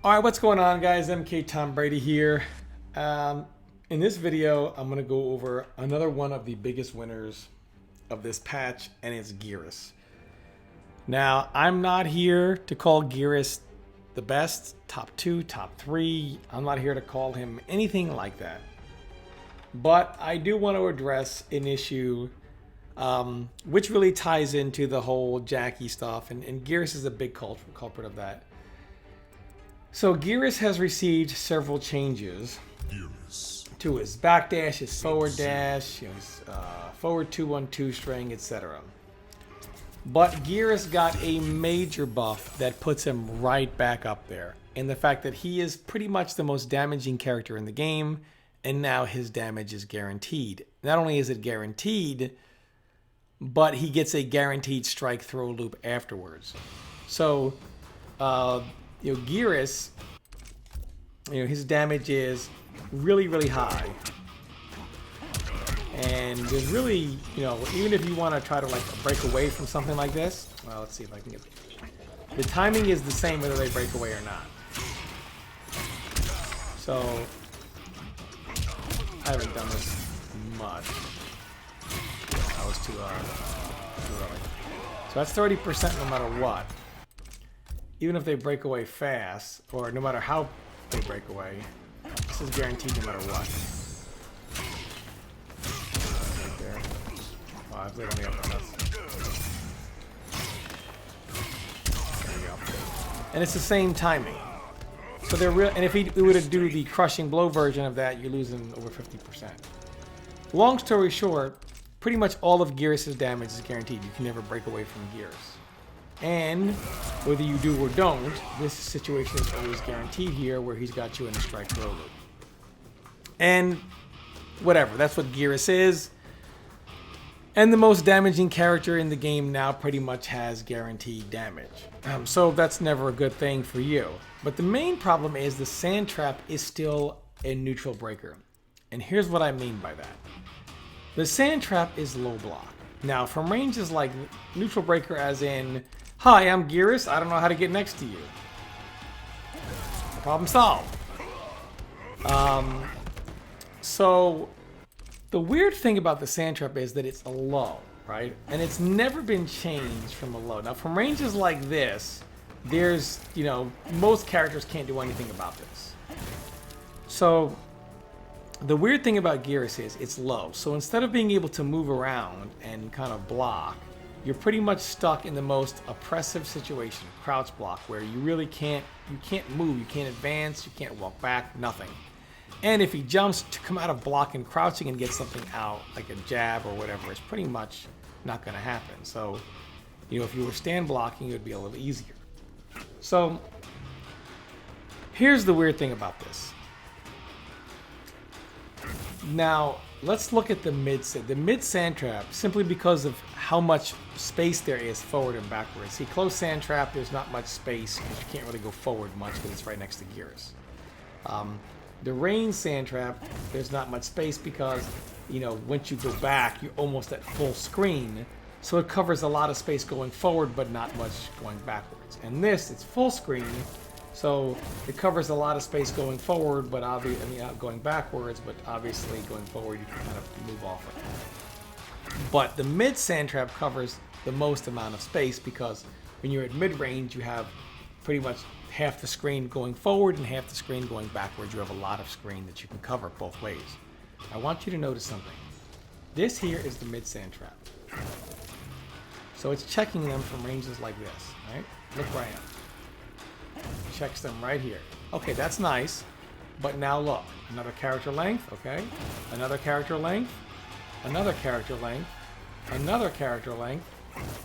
All right, what's going on, guys? MK Tom Brady here. In this video, I'm going to go over another one of the biggest winners of this patch, and it's Geras. Now, I'm not here to call Geras the best, top 2, top 3. I'm not here to call him anything like that. But I do want to address an issue which really ties into the whole Jackie stuff, and Geras is a big culprit of that. So Geras has received several changes to his backdash, his forward dash, his forward 2-1-2 string, etc. But Geras got a major buff that puts him right back up there. And the fact that he is pretty much the most damaging character in the game, and now his damage is guaranteed. Not only is it guaranteed, but he gets a guaranteed strike throw loop afterwards. So, Geras, his damage is really high, and there's really, even if you want to try to like break away from something like this, well, let's see if I can get the timing is the same whether they break away or not. So I haven't done this much. I was too early. So that's 30% no matter what. Even if they break away fast, or no matter how they break away, this is guaranteed no matter what. Right there. Oh, I've laid on the upper left. There we go. And it's the same timing. So they're real. And if he were to do the crushing blow version of that, you're losing over 50%. Long story short, pretty much all of Geras' damage is guaranteed. You can never break away from Geras. And whether you do or don't, this situation is always guaranteed here, where he's got you in a strike throw loop. And whatever, that's what Geras is. And the most damaging character in the game now pretty much has guaranteed damage. So that's never a good thing for you. But the main problem is the Sand Trap is still a neutral breaker. And here's what I mean by that. The Sand Trap is low block. Now, from ranges like neutral breaker as in, hi, I'm Geras, I don't know how to get next to you. Problem solved. So the weird thing about the Sand Trap is that it's a low, right? And it's never been changed from a low. Now, from ranges like this, there's, most characters can't do anything about this. So the weird thing about Geras is it's low. So instead of being able to move around and kind of block, you're pretty much stuck in the most oppressive situation, crouch block, where you really can't move, you can't advance, you can't walk back, nothing. And if he jumps to come out of block and crouching and get something out, like a jab or whatever, it's pretty much not going to happen. So, if you were stand blocking, it would be a little easier. So, here's the weird thing about this. Now, let's look at the mid Sand Trap, simply because of how much space there is forward and backwards. See, close Sand Trap, there's not much space because you can't really go forward much because it's right next to Geras. The range Sand Trap, there's not much space because, once you go back, you're almost at full screen. So it covers a lot of space going forward, but not much going backwards. And this, it's full screen. So it covers a lot of space going forward, but going backwards, but obviously going forward you can kind of move off it. But the mid Sand Trap covers the most amount of space because when you're at mid range, you have pretty much half the screen going forward and half the screen going backwards. You have a lot of screen that you can cover both ways. I want you to notice something. This here is the mid Sand Trap. So it's checking them from ranges like this, right? Look where I am. Checks them right here. Okay, that's nice. But now look, another character length, okay? Another character length, another character length, another character length,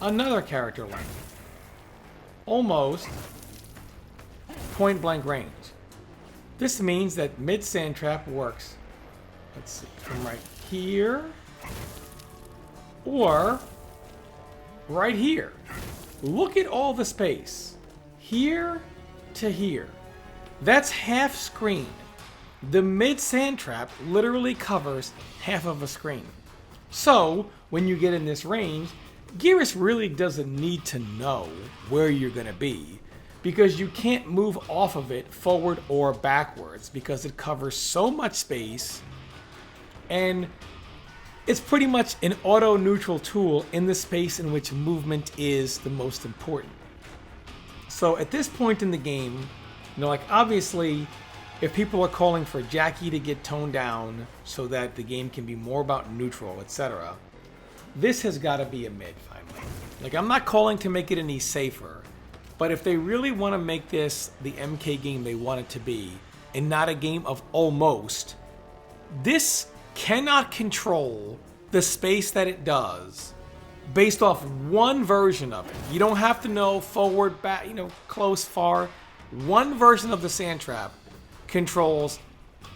another character length. Almost point blank range. This means that mid Sand Trap works, let's see, from right here or right here. Look at all the space. Here to here. That's half screen. The mid Sand Trap literally covers half of a screen. So when you get in this range, Geras really doesn't need to know where you're going to be, because you can't move off of it forward or backwards because it covers so much space, and it's pretty much an auto-neutral tool in the space in which movement is the most important. So at this point in the game, like obviously, if people are calling for Jackie to get toned down so that the game can be more about neutral, etc., this has got to be a mid finally. Like, I'm not calling to make it any safer, but if they really want to make this the MK game they want it to be, and not a game of almost, this cannot control the space that it does based off one version of it. You don't have to know forward, back, close, far. One version of the sand trap controls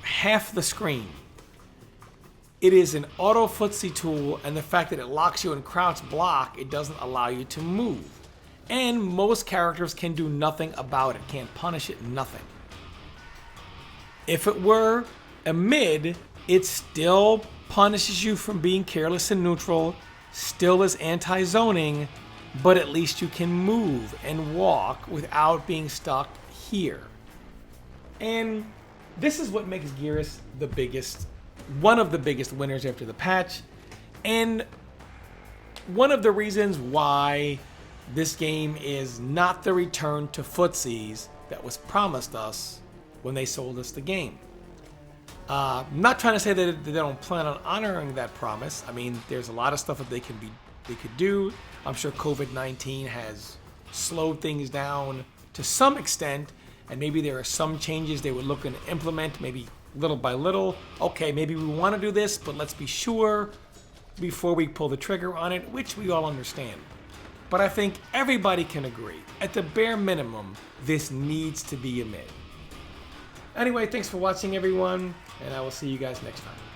half the screen. It is an auto footsie tool, and the fact that it locks you in crouch block, it doesn't allow you to move. And most characters can do nothing about it, can't punish it, nothing. If it were a mid, it still punishes you from being careless and neutral, still is anti-zoning, but at least you can move and walk without being stuck here. And this is what makes Geras one of the biggest winners after the patch, and one of the reasons why this game is not the return to footsies that was promised us when they sold us the game. I'm not trying to say that they don't plan on honoring that promise. I mean, there's a lot of stuff that they could do. I'm sure COVID-19 has slowed things down to some extent, and maybe there are some changes they were looking to implement, maybe little by little. Okay, maybe we want to do this, but let's be sure before we pull the trigger on it, which we all understand. But I think everybody can agree, at the bare minimum, this needs to be a mid. Anyway, thanks for watching, everyone, and I will see you guys next time.